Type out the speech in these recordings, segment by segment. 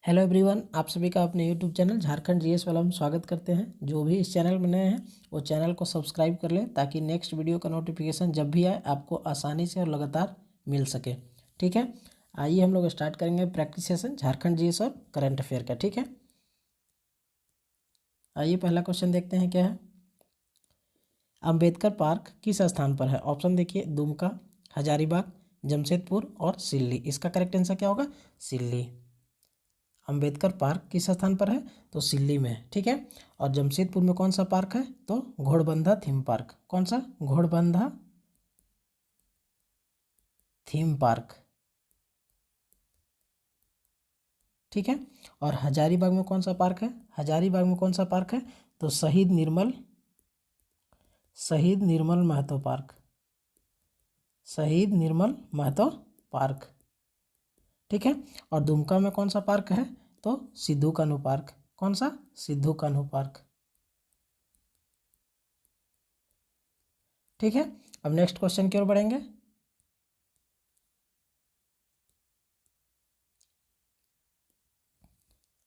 Hello everyone, आप सभी का अपने यूट्यूब चैनल झारखंड जीएस वाला में स्वागत करते हैं। जो भी इस चैनल में नए हैं वो चैनल को सब्सक्राइब कर लें ताकि नेक्स्ट वीडियो का नोटिफिकेशन जब भी आए आपको आसानी से और लगातार मिल सके। ठीक है, आइए हम लोग स्टार्ट करेंगे प्रैक्टिस सेशन झारखंड जीएस और करंट अफेयर का। ठीक है, आइए पहला क्वेश्चन देखते हैं क्या है। अम्बेडकर पार्क किस स्थान पर है? ऑप्शन देखिए, दुमका, हजारीबाग, जमशेदपुर और सिल्ली। इसका करेक्ट आंसर क्या होगा? सिल्ली। अम्बेडकर पार्क किस स्थान पर है? तो सिल्ली में है। ठीक है, और जमशेदपुर में कौन सा पार्क है? तो घोड़बंधा थीम पार्क। कौन सा? घोड़बंधा थीम पार्क। ठीक है, और हजारीबाग में कौन सा पार्क है? हजारीबाग में कौन सा पार्क है? तो शहीद निर्मल महतो पार्क। शहीद निर्मल महतो पार्क। ठीक है, और दुमका में कौन सा पार्क है? तो सिद्धू कान्हू पार्क। कौन सा? सिद्धू कान्हू पार्क। ठीक है, अब नेक्स्ट क्वेश्चन की ओर बढ़ेंगे।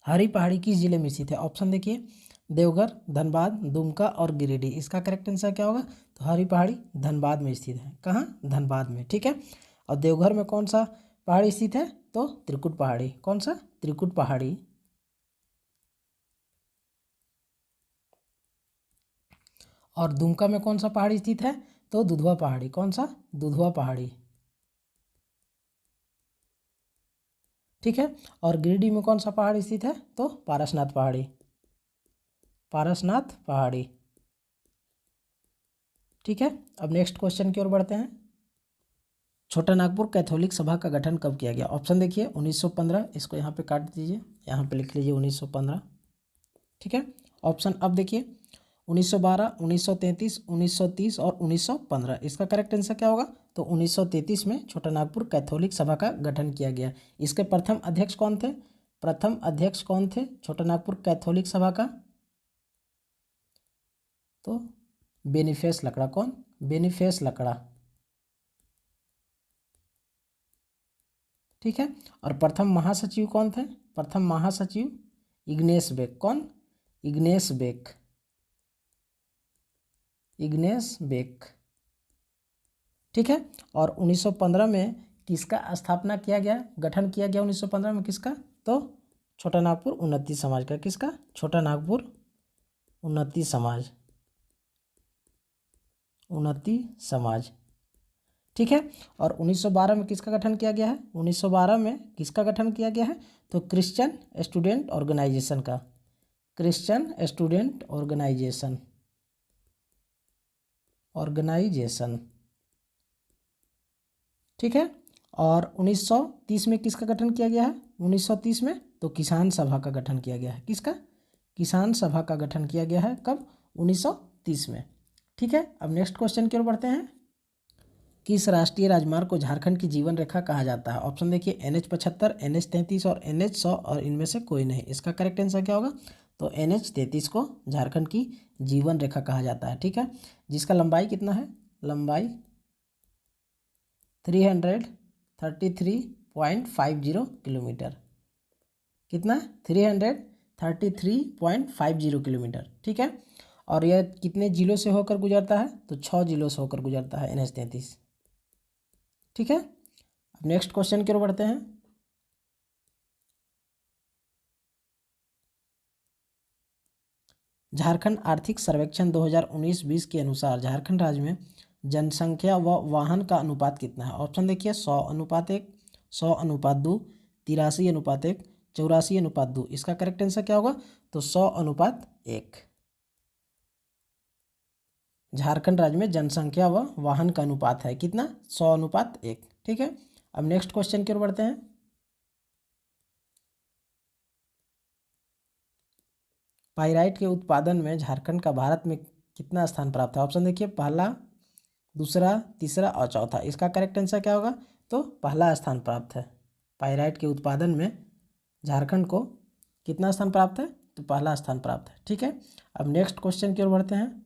हरी पहाड़ी किस जिले में स्थित है? ऑप्शन देखिए, देवघर, धनबाद, दुमका और गिरिडीह। इसका करेक्ट आंसर क्या होगा? तो हरी पहाड़ी धनबाद में स्थित है। कहाँ? धनबाद में। ठीक है, और देवघर में कौन सा पहाड़ी स्थित है? तो त्रिकुट पहाड़ी। कौन सा? त्रिकुट पहाड़ी। और दुमका में कौन सा पहाड़ी स्थित है? तो दुधवा पहाड़ी। कौन सा? दुधवा पहाड़ी। ठीक है, और गिरिडीह में कौन सा पहाड़ स्थित है? तो पारसनाथ पहाड़ी। पारसनाथ पहाड़ी। ठीक है, अब नेक्स्ट क्वेश्चन की ओर बढ़ते हैं। छोटा नागपुर कैथोलिक सभा का गठन कब किया गया? ऑप्शन देखिए, 1915। इसको यहाँ पे काट दीजिए, यहाँ पे लिख लीजिए 1915। ठीक है, ऑप्शन अब देखिए, 1912, 1933, 1930 और 1915। इसका करेक्ट आंसर क्या होगा? तो 1933 में छोटा नागपुर कैथोलिक सभा का गठन किया गया। इसके प्रथम अध्यक्ष कौन थे? प्रथम अध्यक्ष कौन थे छोटा नागपुर कैथोलिक सभा का? तो बेनिफेस लकड़ा। कौन? बेनिफेस लकड़ा। ठीक है, और प्रथम महासचिव कौन थे? प्रथम महासचिव इग्नेस बेक। कौन? इग्नेस बेक। इग्नेस बेक। ठीक है, और 1915 में किसका स्थापना किया गया, गठन किया गया 1915 में? किसका? तो छोटा नागपुर उन्नति समाज का। किसका? छोटा नागपुर उन्नति समाज। उन्नति समाज। ठीक है, और 1912 में किसका गठन किया गया है? 1912 में किसका गठन किया गया है? तो क्रिश्चियन स्टूडेंट ऑर्गेनाइजेशन का। Christian student organisation. ऑर्गेनाइजेशन। ठीक है, और 1930 में किसका गठन किया गया है? 1930 में तो किसान सभा का गठन किया गया है। किसका? किसान सभा का गठन किया गया है। कब? 1930 में। ठीक है, अब नेक्स्ट क्वेश्चन की ओर बढ़ते हैं। किस राष्ट्रीय राजमार्ग को झारखंड की जीवन रेखा कहा जाता है? ऑप्शन देखिए, NH75, NH33 और NH100 और इनमें से कोई नहीं। इसका करेक्ट आंसर क्या होगा? तो NH33 को झारखंड की जीवन रेखा कहा जाता है। ठीक है, जिसका लंबाई कितना है? लंबाई 333.50 किलोमीटर। कितना? 333.50 किलोमीटर। ठीक है, और यह कितने जिलों से होकर गुजरता है? तो 6 जिलों से होकर गुजरता है NH33। ठीक है, अब नेक्स्ट क्वेश्चन की ओर बढ़ते हैं। झारखंड आर्थिक सर्वेक्षण 2019-20 के अनुसार झारखंड राज्य में जनसंख्या व वाहन का अनुपात कितना है? ऑप्शन देखिए, 100:1, 100:2, 83:1, 84:2। इसका करेक्ट आंसर क्या होगा? तो 100:1। झारखंड राज्य में जनसंख्या व वाहन का अनुपात है कितना? 100:1। ठीक है, अब नेक्स्ट क्वेश्चन की ओर बढ़ते हैं। पाइराइट के उत्पादन में झारखंड का भारत में कितना स्थान प्राप्त है? ऑप्शन देखिए, पहला, दूसरा, तीसरा और चौथा। इसका करेक्ट आंसर क्या होगा? तो पहला स्थान प्राप्त है। पाइराइट के उत्पादन में झारखंड को कितना स्थान प्राप्त है? तो पहला स्थान प्राप्त है। ठीक है, अब नेक्स्ट क्वेश्चन की ओर बढ़ते हैं।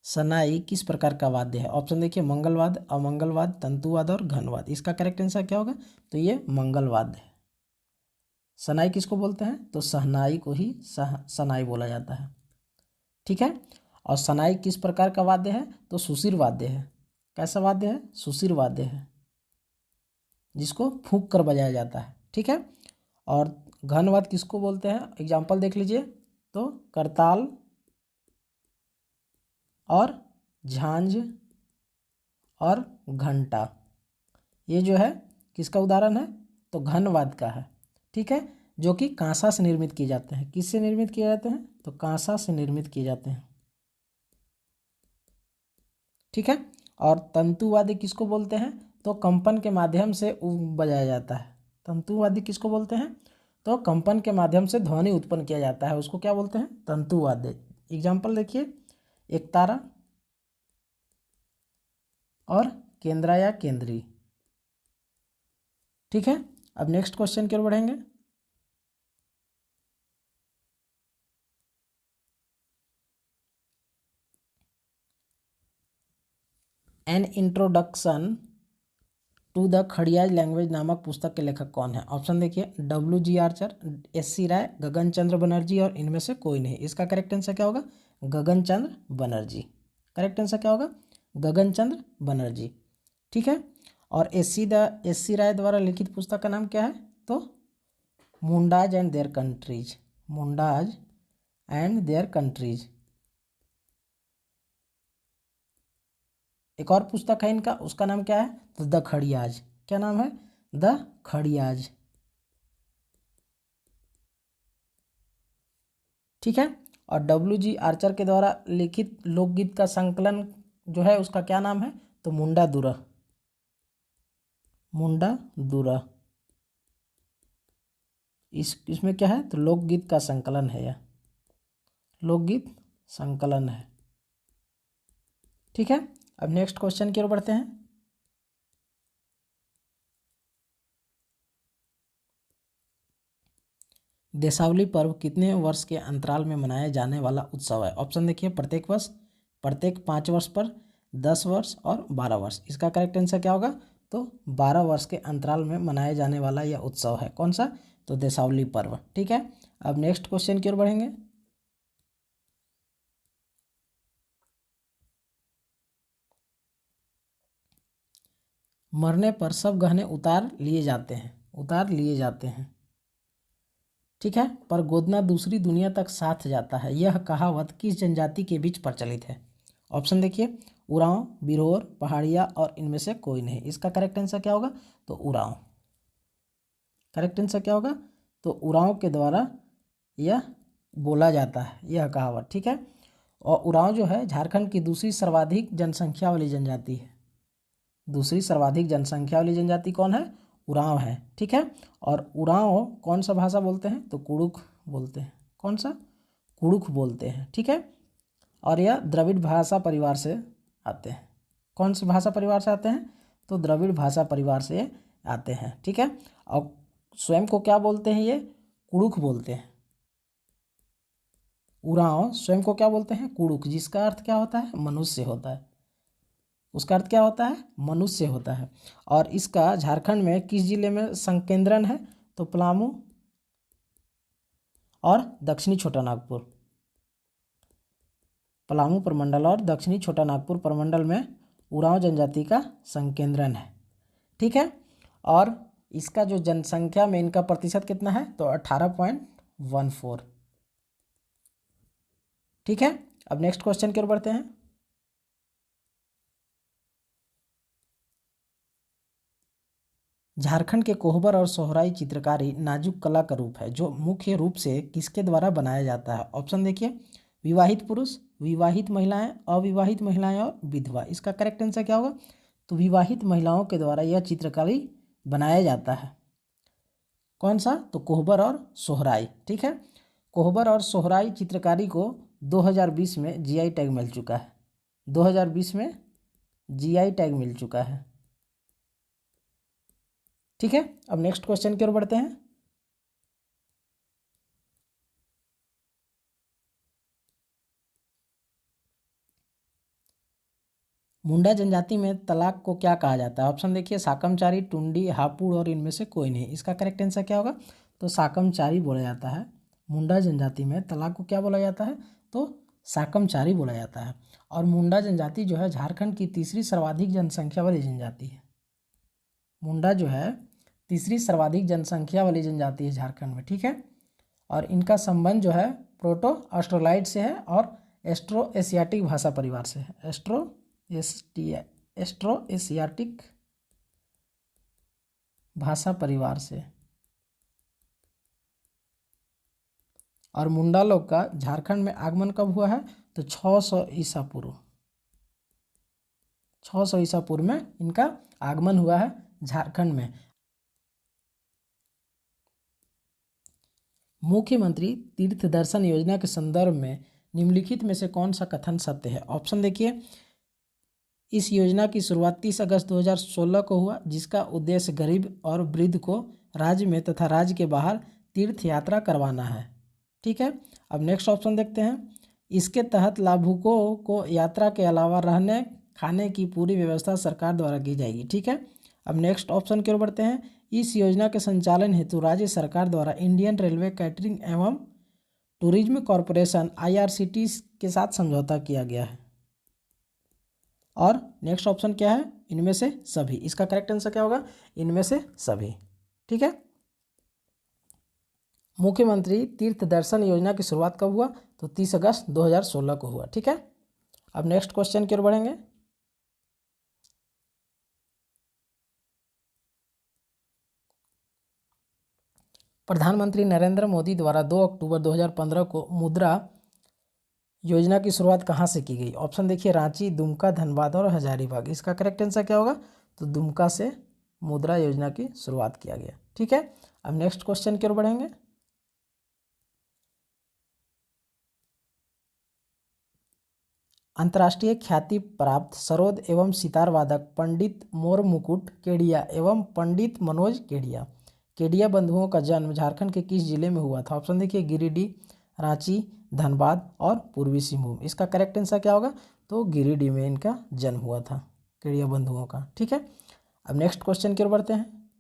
सनाई किस प्रकार का वाद्य है? ऑप्शन देखिए, मंगलवाद, अमंगलवाद, तंतुवाद और घनवाद। इसका करेक्ट आंसर क्या होगा? तो ये मंगलवाद है। सनाई किसको बोलते हैं? तो शहनाई को ही सनाई बोला जाता है। ठीक है। और सनाई किस प्रकार का वाद्य है? तो सुशिर वाद्य है। कैसा वाद्य है? सुशिर वाद्य है, जिसको फूंक कर बजाया जाता है। ठीक है। और घनवाद्य किसको बोलते हैं? एग्जाम्पल देख लीजिए। तो करताल और झांझ और घंटा, ये जो है किसका उदाहरण है? तो घनवाद्य का है। ठीक है। जो कि कांसा से निर्मित किए जाते हैं। किससे निर्मित किए जाते हैं? तो कांसा से निर्मित किए जाते हैं। ठीक है। और तंतुवाद्य किसको बोलते हैं? तो कंपन के माध्यम से बजाया जाता है। तंतुवाद्य किसको बोलते हैं? तो कंपन के माध्यम से ध्वनि उत्पन्न किया जाता है, उसको क्या बोलते हैं? तंतुवाद्य। एग्जाम्पल देखिए, एकतारा और केंद्रा या केंद्री। ठीक है। अब नेक्स्ट क्वेश्चन की ओर बढ़ेंगे। An introduction to the Kharias language नामक पुस्तक के लेखक कौन है? ऑप्शन देखिए, WG Archer, SC Roy, Gagan Chandra Banerjee और इनमें से कोई नहीं। इसका करेक्ट आंसर क्या होगा? गगन चंद्र बनर्जी। करेक्ट आंसर क्या होगा? गगन चंद्र बनर्जी। ठीक है। और SC राय द्वारा लिखित पुस्तक का नाम क्या है? तो Mundas and their countries. Mundas and their countries. एक और पुस्तक है इनका, उसका नाम क्या है? तो द खड़ियाज। क्या नाम है? द खड़ियाज। ठीक है। और WG आर्चर के द्वारा लिखित लोकगीत का संकलन जो है उसका क्या नाम है? तो मुंडा दुरा। मुंडा दुरा। इसमें क्या है? तो लोकगीत का संकलन है, यह लोकगीत संकलन है। ठीक है। अब नेक्स्ट क्वेश्चन की ओर बढ़ते हैं। देशावली पर्व कितने वर्ष के अंतराल में मनाया जाने वाला उत्सव है? ऑप्शन देखिए, प्रत्येक वर्ष, प्रत्येक 5 वर्ष पर, 10 वर्ष और 12 वर्ष। इसका करेक्ट आंसर क्या होगा? तो 12 वर्ष के अंतराल में मनाया जाने वाला यह उत्सव है। कौन सा? तो देशावली पर्व। ठीक है। अब नेक्स्ट क्वेश्चन की ओर बढ़ेंगे। मरने पर सब गहने उतार लिए जाते हैं, उतार लिए जाते हैं। ठीक है। पर गोदना दूसरी दुनिया तक साथ जाता है, यह कहावत किस जनजाति के बीच प्रचलित है? ऑप्शन देखिए, उरांव, बिरहोर, पहाड़िया और इनमें से कोई नहीं। इसका करेक्ट आंसर क्या होगा? तो उरांव। करेक्ट आंसर क्या होगा? तो उरांव के द्वारा यह बोला जाता है, यह कहावत। ठीक है। और उरांव जो है झारखंड की दूसरी सर्वाधिक जनसंख्या वाली जनजाति है। दूसरी सर्वाधिक जनसंख्या वाली जनजाति कौन है? उरांव है। ठीक है। और उरांव कौन सा भाषा बोलते हैं? तो कुड़ुख बोलते हैं। कौन सा? कुड़ुख बोलते हैं। ठीक है। और यह द्रविड़ भाषा परिवार से आते हैं। कौन सी भाषा परिवार से आते हैं? तो द्रविड़ भाषा परिवार से आते हैं। ठीक है। और स्वयं को क्या बोलते हैं? ये कुड़ुख बोलते हैं। उरांव स्वयं को क्या बोलते हैं? कुड़ुख, जिसका अर्थ क्या होता है? मनुष्य होता है। उसका अर्थ क्या होता है? मनुष्य होता है। और इसका झारखंड में किस जिले में संकेंद्रण है? तो पलामू और दक्षिणी छोटा नागपुर। पलामू प्रमंडल और दक्षिणी छोटा नागपुर प्रमंडल में उरांव जनजाति का संकेंद्रण है। ठीक है। और इसका जो जनसंख्या में इनका प्रतिशत कितना है? तो 18.14। ठीक है। अब नेक्स्ट क्वेश्चन की ओर बढ़ते हैं। झारखंड के कोहबर और सोहराई चित्रकारी नाजुक कला का रूप है जो मुख्य रूप से किसके द्वारा बनाया जाता है? ऑप्शन देखिए, विवाहित पुरुष, विवाहित महिलाएं, अविवाहित महिलाएं और विधवा। इसका करेक्ट आंसर क्या होगा? तो विवाहित महिलाओं के द्वारा यह चित्रकारी बनाया जाता है। कौन सा? तो कोहबर और सोहराई। ठीक है। कोहबर और सोहराई चित्रकारी को 2020 में GI टैग मिल चुका है। 2020 में GI टैग मिल चुका है। ठीक है। अब नेक्स्ट क्वेश्चन की ओर बढ़ते हैं। मुंडा जनजाति में तलाक को क्या कहा जाता है? ऑप्शन देखिए, साकमचारी, टुंडी, हापुड़ और इनमें से कोई नहीं। इसका करेक्ट आंसर क्या होगा? तो साकमचारी बोला जाता है। मुंडा जनजाति में तलाक को क्या बोला जाता है? तो साकमचारी बोला जाता है। और मुंडा जनजाति जो है झारखंड की तीसरी सर्वाधिक जनसंख्या वाली जनजाति है। मुंडा जो है तीसरी सर्वाधिक जनसंख्या वाली जनजाति है झारखंड में, ठीक है। और इनका संबंध जो है प्रोटो ऑस्ट्रोलाइड से है और एस्ट्रो एशियाटिक भाषा परिवार से है। एस्ट्रो एशियाटिक भाषा परिवार से। और मुंडा लोग का झारखंड में आगमन कब हुआ है? तो 600 ईसा पूर्व। 600 ईसा पूर्व में इनका आगमन हुआ है झारखंड में। मुख्यमंत्री तीर्थ दर्शन योजना के संदर्भ में निम्नलिखित में से कौन सा कथन सत्य है? ऑप्शन देखिए, इस योजना की शुरुआत 30 अगस्त 2016 को हुआ, जिसका उद्देश्य गरीब और वृद्ध को राज्य में तथा राज्य के बाहर तीर्थ यात्रा करवाना है, ठीक है। अब नेक्स्ट ऑप्शन देखते हैं। इसके तहत लाभुकों को यात्रा के अलावा रहने खाने की पूरी व्यवस्था सरकार द्वारा की जाएगी, ठीक है। अब नेक्स्ट ऑप्शन की ओर बढ़ते हैं। इस योजना के संचालन हेतु राज्य सरकार द्वारा इंडियन रेलवे कैटरिंग एवं टूरिज्म कॉरपोरेशन IRCTC के साथ समझौता किया गया है। और नेक्स्ट ऑप्शन क्या है? इनमें से सभी। इसका करेक्ट आंसर क्या होगा? इनमें से सभी, ठीक है। मुख्यमंत्री तीर्थ दर्शन योजना की शुरुआत कब हुआ? तो 30 अगस्त 2016 को हुआ, ठीक है। अब नेक्स्ट क्वेश्चन की ओर बढ़ेंगे। प्रधानमंत्री नरेंद्र मोदी द्वारा 2 अक्टूबर 2015 को मुद्रा योजना की शुरुआत कहाँ से की गई? ऑप्शन देखिए, रांची, दुमका, धनबाद और हजारीबाग। इसका करेक्ट आंसर क्या होगा? तो दुमका से मुद्रा योजना की शुरुआत किया गया, ठीक है। अब नेक्स्ट क्वेश्चन की ओर बढ़ेंगे। अंतर्राष्ट्रीय ख्याति प्राप्त सरोद एवं सितार वादक पंडित मोर मुकुट केडिया एवं पंडित मनोज केडिया केडिया बंधुओं का जन्म झारखंड के किस जिले में हुआ था? ऑप्शन देखिए, गिरिडीह, रांची, धनबाद और पूर्वी सिंहभूम। इसका करेक्ट आंसर क्या होगा? तो गिरिडीह में इनका जन्म हुआ था, केडिया बंधुओं का, ठीक है। अब नेक्स्ट क्वेश्चन की ओर बढ़ते हैं।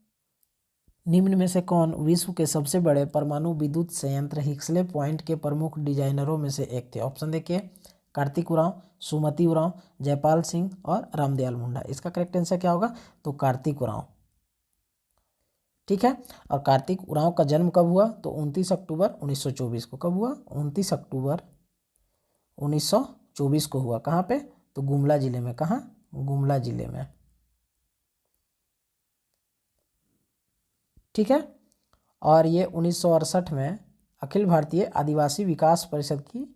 निम्न में से कौन विश्व के सबसे बड़े परमाणु विद्युत संयंत्र हिक्सले पॉइंट के प्रमुख डिजाइनरों में से एक थे? ऑप्शन देखिए, कार्तिक उरांव, सुमति उरांव, जयपाल सिंह और रामदयाल मुंडा। इसका करेक्ट आंसर क्या होगा? तो कार्तिक उरांव, ठीक है। और कार्तिक उरांव का जन्म कब हुआ? तो 29 अक्टूबर 1924 को। कब हुआ? 29 अक्टूबर 1924 को हुआ। कहाँ पे? तो गुमला जिले में। कहाँ? गुमला जिले में, ठीक है। और ये 1968 में अखिल भारतीय आदिवासी विकास परिषद की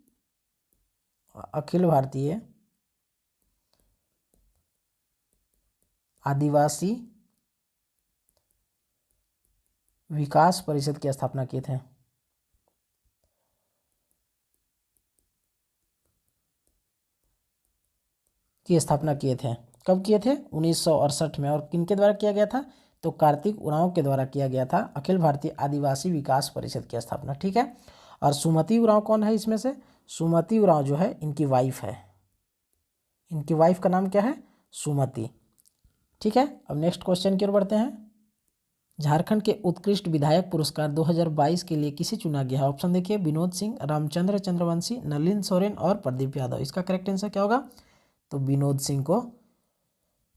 अखिल भारतीय आदिवासी विकास परिषद की स्थापना किए थे। कब किए थे? 1968 में। और किनके द्वारा किया गया था? तो कार्तिक उरांव के द्वारा किया गया था अखिल भारतीय आदिवासी विकास परिषद की स्थापना, ठीक है। और सुमति उरांव कौन है इसमें से? सुमति उरांव जो है इनकी वाइफ है। इनकी वाइफ का नाम क्या है? सुमति, ठीक है। अब नेक्स्ट क्वेश्चन की ओर बढ़ते हैं। झारखंड के उत्कृष्ट विधायक पुरस्कार 2022 के लिए किसे चुना गया है? ऑप्शन देखिए, विनोद सिंह, रामचंद्र चंद्रवंशी, नलिन सोरेन और प्रदीप यादव। इसका करेक्ट आंसर क्या होगा? तो विनोद सिंह को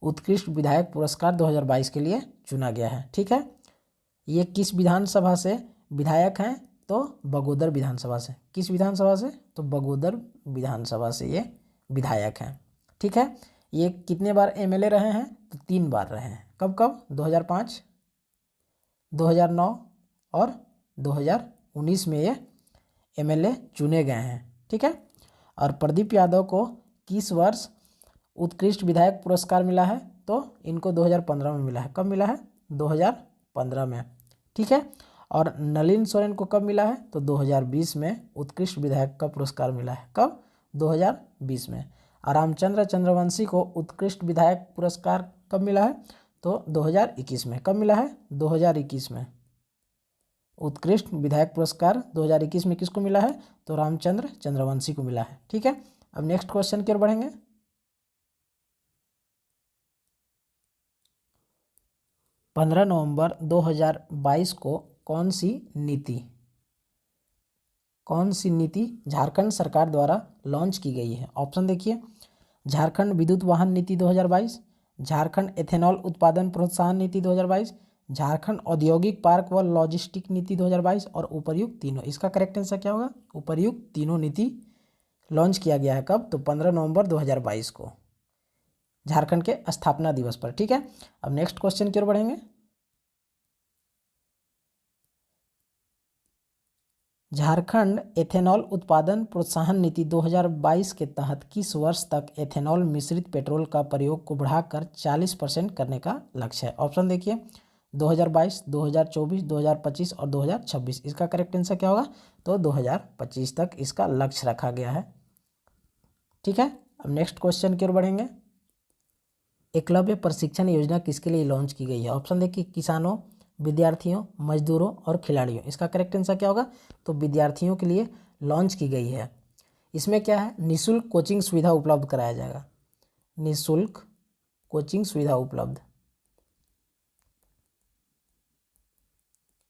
उत्कृष्ट विधायक पुरस्कार 2022 के लिए चुना गया है, ठीक है। ये किस विधानसभा से विधायक हैं? तो बगोदर विधानसभा से। किस विधानसभा से? तो बगोदर विधानसभा से ये विधायक हैं, ठीक है। ये कितने बार MLA रहे हैं? तो 3 बार रहे हैं। कब कब? 2005, 2009 और 2019 में ये MLA चुने गए हैं, ठीक है। और प्रदीप यादव को किस वर्ष उत्कृष्ट विधायक पुरस्कार मिला है? तो इनको 2015 में मिला है। कब मिला है? 2015 में, ठीक है। और नलिन सोरेन को कब मिला है? तो 2020 में उत्कृष्ट विधायक का पुरस्कार मिला है। कब? 2020 में। और रामचंद्र चंद्रवंशी को उत्कृष्ट विधायक पुरस्कार कब मिला है? तो 2021 में। कब मिला है? 2021 में। उत्कृष्ट विधायक पुरस्कार 2021 में किसको मिला है? तो रामचंद्र चंद्रवंशी को मिला है, ठीक है। अब नेक्स्ट क्वेश्चन की ओर बढ़ेंगे। 15 नवंबर 2022 को कौन सी नीति झारखंड सरकार द्वारा लॉन्च की गई है? ऑप्शन देखिए, झारखंड विद्युत वाहन नीति 2022, झारखंड एथेनॉल उत्पादन प्रोत्साहन नीति 2022, झारखंड औद्योगिक पार्क व लॉजिस्टिक नीति 2022 और उपर्युक्त तीनों। इसका करेक्ट आंसर क्या होगा? उपर्युक्त तीनों नीति लॉन्च किया गया है कब? तो 15 नवंबर 2022 को, झारखंड के स्थापना दिवस पर। ठीक है, अब नेक्स्ट क्वेश्चन की ओर बढ़ेंगे। झारखंड एथेनॉल उत्पादन प्रोत्साहन नीति 2022 के तहत किस वर्ष तक एथेनॉल मिश्रित पेट्रोल का प्रयोग को बढ़ाकर 40% करने का लक्ष्य है? ऑप्शन देखिए, 2022, 2024, 2025 और 2026। इसका करेक्ट आंसर क्या होगा? तो 2025 तक इसका लक्ष्य रखा गया है। ठीक है, अब नेक्स्ट क्वेश्चन की ओर बढ़ेंगे। एकलव्य प्रशिक्षण योजना किसके लिए लॉन्च की गई है? ऑप्शन देखिए, किसानों, विद्यार्थियों, मजदूरों और खिलाड़ियों। इसका करेक्ट आंसर क्या होगा? तो विद्यार्थियों के लिए लॉन्च की गई है। इसमें क्या है? निःशुल्क कोचिंग सुविधा उपलब्ध कराया जाएगा, निःशुल्क कोचिंग सुविधा उपलब्ध,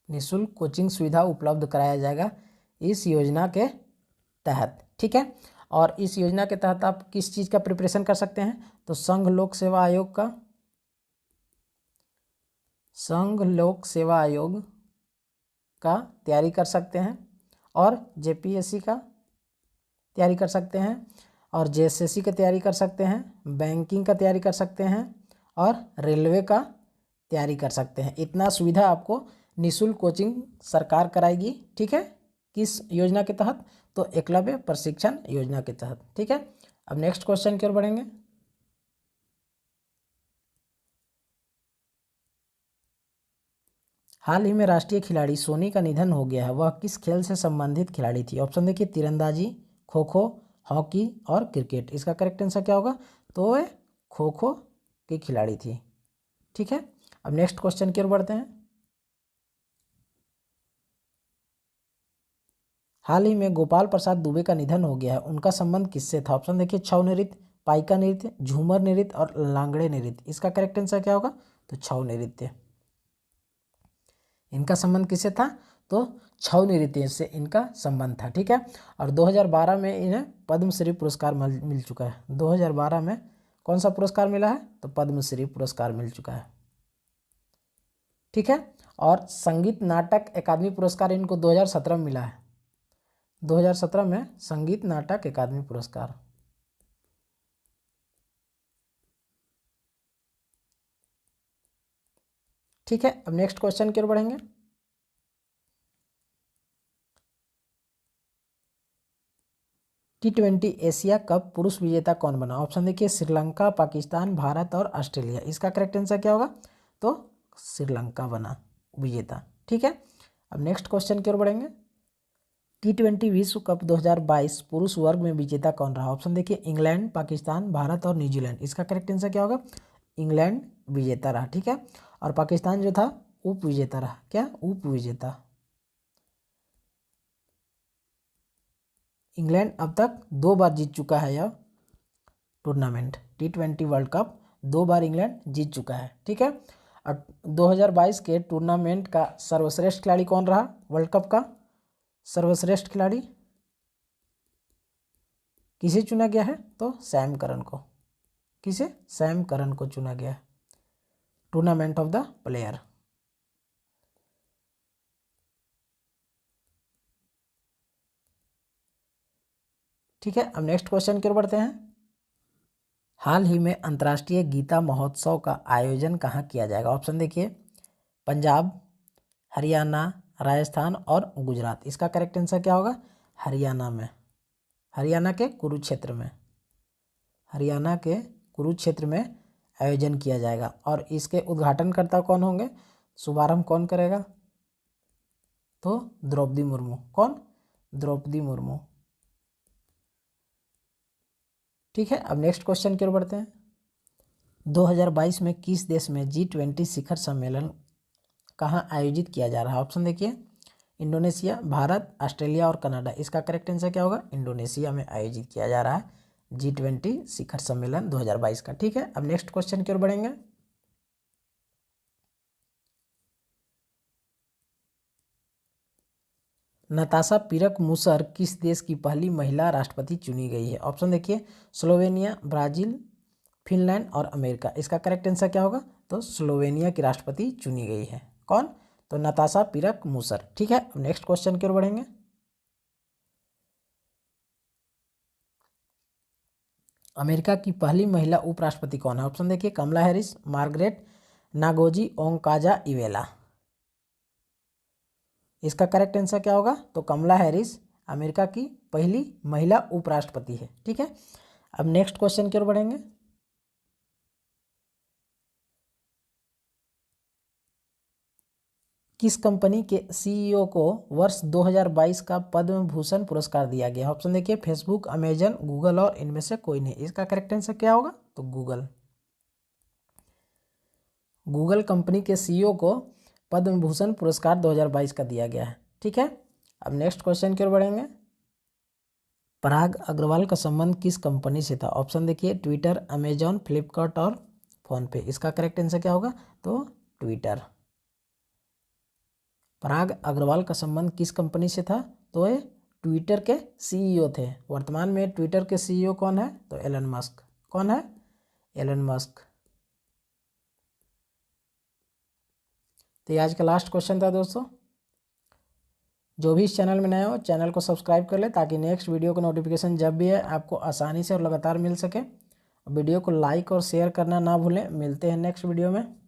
निःशुल्क कोचिंग सुविधा उपलब्ध कराया जाएगा इस योजना के तहत। ठीक है, और इस योजना के तहत आप किस चीज़ का प्रिपरेशन कर सकते हैं? तो संघ लोक सेवा आयोग का, संघ लोक सेवा आयोग का तैयारी कर सकते हैं, और जेपीएससी का तैयारी कर सकते हैं, और जेएसएससी का तैयारी कर सकते हैं, बैंकिंग का तैयारी कर सकते हैं, और रेलवे का तैयारी कर सकते हैं। इतना सुविधा आपको निःशुल्क कोचिंग सरकार कराएगी। ठीक है, किस योजना के तहत? तो एकलव्य प्रशिक्षण योजना के तहत। ठीक है, अब नेक्स्ट क्वेश्चन की ओर बढ़ेंगे। हाल ही में राष्ट्रीय खिलाड़ी सोनी का निधन हो गया है, वह किस खेल से संबंधित खिलाड़ी थी? ऑप्शन देखिए, तीरंदाजी, खो खो, हॉकी और क्रिकेट। इसका करेक्ट आंसर क्या होगा? तो वह खो खो की खिलाड़ी थी। ठीक है, अब नेक्स्ट क्वेश्चन की ओर बढ़ते हैं। हाल ही में गोपाल प्रसाद दुबे का निधन हो गया है, उनका संबंध किससे था? ऑप्शन देखिए, छऊ नृत्य, पाइका नृत्य, झूमर नृत्य और लांगड़े नृत्य। इसका करेक्ट आंसर क्या होगा? तो छऊ नृत्य। इनका संबंध किससे था? तो छऊ नृत्य से इनका संबंध था। ठीक है, और 2012 में इन्हें पद्मश्री पुरस्कार मिल चुका है। 2012 में कौन सा पुरस्कार मिला है? तो पद्मश्री पुरस्कार मिल चुका है। ठीक है, और संगीत नाटक अकादमी पुरस्कार इनको 2017 में मिला है, 2017 में संगीत नाटक अकादमी पुरस्कार। ठीक है, अब नेक्स्ट क्वेश्चन की ओर बढ़ेंगे। T20 एशिया कप पुरुष विजेता कौन बना? ऑप्शन देखिए, श्रीलंका, पाकिस्तान, भारत और ऑस्ट्रेलिया। इसका करेक्ट आंसर क्या होगा? तो श्रीलंका बना विजेता। ठीक है, अब नेक्स्ट क्वेश्चन की ओर बढ़ेंगे। T20 विश्व कप 2022 पुरुष वर्ग में विजेता कौन रहा? ऑप्शन देखिए, इंग्लैंड, पाकिस्तान, भारत और न्यूजीलैंड। इसका करेक्ट आंसर क्या होगा? इंग्लैंड विजेता रहा। ठीक है, और पाकिस्तान जो था उप विजेता रहा। क्या? उप विजेता। इंग्लैंड अब तक 2 बार जीत चुका है यह टूर्नामेंट, T20 वर्ल्ड कप 2 बार इंग्लैंड जीत चुका है। ठीक है, और 2022 के टूर्नामेंट का सर्वश्रेष्ठ खिलाड़ी कौन रहा? वर्ल्ड कप का सर्वश्रेष्ठ खिलाड़ी किसे चुना गया है? तो सैम करन को। किसे? सैम करन को चुना गया है टूर्नामेंट ऑफ द प्लेयर। ठीक है, अब नेक्स्ट क्वेश्चन की ओर बढ़ते हैं। हाल ही में अंतर्राष्ट्रीय गीता महोत्सव का आयोजन कहाँ किया जाएगा? ऑप्शन देखिए, पंजाब, हरियाणा, राजस्थान और गुजरात। इसका करेक्ट आंसर क्या होगा? हरियाणा में, हरियाणा के कुरुक्षेत्र में, हरियाणा के कुरुक्षेत्र में आयोजन किया जाएगा। और इसके उद्घाटनकर्ता कौन होंगे? शुभारंभ कौन करेगा? तो द्रौपदी मुर्मू। कौन? द्रौपदी मुर्मू। ठीक है, अब नेक्स्ट क्वेश्चन की ओर बढ़ते हैं। 2022 में किस देश में G20 शिखर सम्मेलन कहाँ आयोजित किया जा रहा है? ऑप्शन देखिए, इंडोनेशिया, भारत, ऑस्ट्रेलिया और कनाडा। इसका करेक्ट आंसर क्या होगा? इंडोनेशिया में आयोजित किया जा रहा है G20 शिखर सम्मेलन 2022 का। ठीक है, अब नेक्स्ट क्वेश्चन की ओर बढ़ेंगे। नताशा पिरक मुसर किस देश की पहली महिला राष्ट्रपति चुनी गई है? ऑप्शन देखिए, स्लोवेनिया, ब्राजील, फिनलैंड और अमेरिका। इसका करेक्ट आंसर क्या होगा? तो स्लोवेनिया की राष्ट्रपति चुनी गई है। कौन? तो नताशा पिरक मुसर। ठीक है, अब नेक्स्ट क्वेश्चन की ओर बढ़ेंगे। अमेरिका की पहली महिला उपराष्ट्रपति कौन है? ऑप्शन देखिए, कमला हैरिस, मार्गरेट नागोजी, ओंकाजा इवेला। इसका करेक्ट आंसर क्या होगा? तो कमला हैरिस अमेरिका की पहली महिला उपराष्ट्रपति है। ठीक है, अब नेक्स्ट क्वेश्चन की ओर बढ़ेंगे। किस कंपनी के सीईओ को वर्ष 2022 का पद्म भूषण पुरस्कार दिया गया? ऑप्शन देखिए, फेसबुक, अमेजन, गूगल और इनमें से कोई नहीं। इसका करेक्ट आंसर क्या होगा? तो गूगल। गूगल कंपनी के सीईओ को पद्म भूषण पुरस्कार 2022 का दिया गया है। ठीक है, अब नेक्स्ट क्वेश्चन की ओर बढ़ेंगे। पराग अग्रवाल का संबंध किस कंपनी से था? ऑप्शन देखिए, ट्विटर, अमेजॉन, फ्लिपकार्ट और फोनपे। इसका करेक्ट आंसर क्या होगा? तो ट्विटर। पराग अग्रवाल का संबंध किस कंपनी से था? तो ये ट्विटर के सीईओ थे। वर्तमान में ट्विटर के सीईओ कौन है? तो एलन मस्क। कौन है? Elon Musk. तो ये आज का लास्ट क्वेश्चन था दोस्तों। जो भी इस चैनल में नए हो, चैनल को सब्सक्राइब कर ले ताकि नेक्स्ट वीडियो का नोटिफिकेशन जब भी है आपको आसानी से और लगातार मिल सके। वीडियो को लाइक और शेयर करना ना भूलें। मिलते हैं नेक्स्ट वीडियो में।